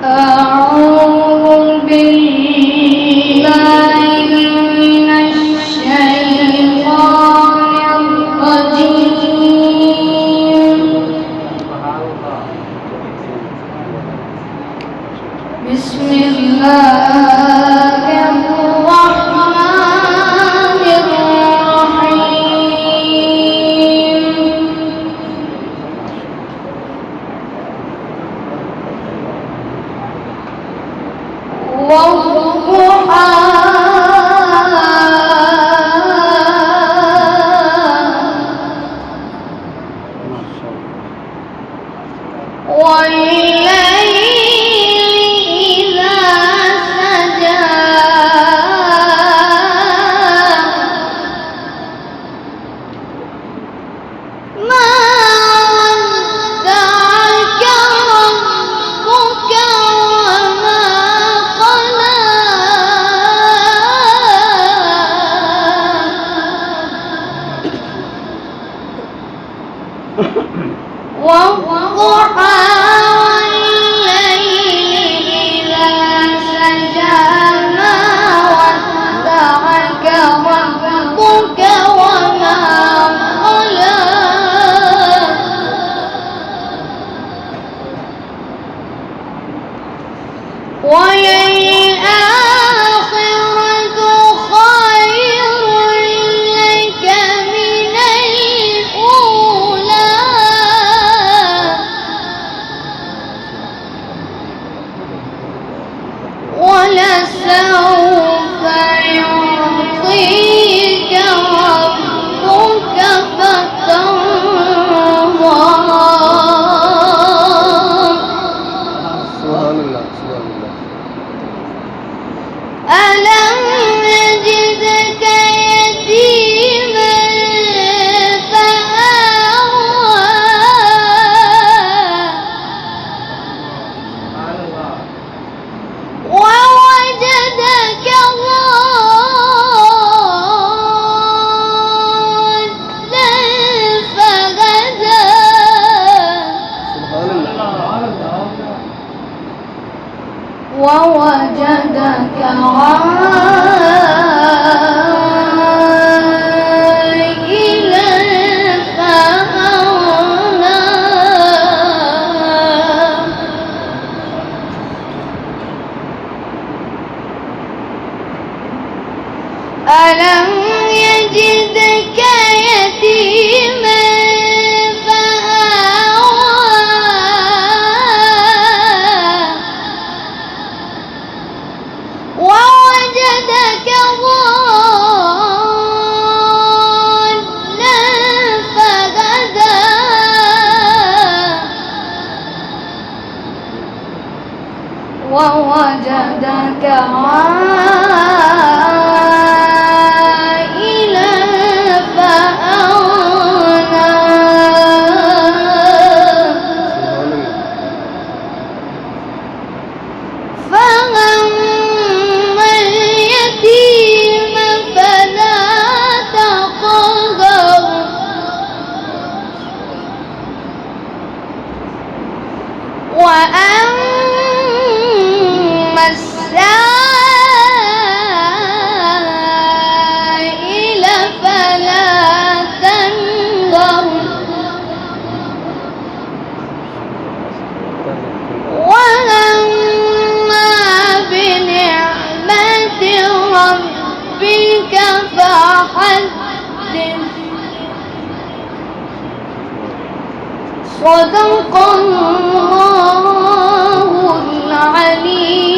أعوذ بالله من الشيطان الرجيم. بسم الله الرحمن الرحيم. والضحى والليل إذا سجى ما ودعك ربك وما قلى والضحى والليل إذا سجى ما ودعك ربك وما قلى وللآخرة خير لك من الأولى ولسوف يعطيك ربك فترضى. سبحان الله سبحان الله. ألم يجدك يتيما فآوى ووجدك ضالا فهدى سبحان الله. ووجدك عائلا فأغنى ألم يجدك يتيما ووجدك ضالا فهدى ووجدك عائلا فأغنى فأما اليتيم فلا تقهر وأما السائل فلا تنهر وأما بنعمة ربك فحدث. صدق الله العليم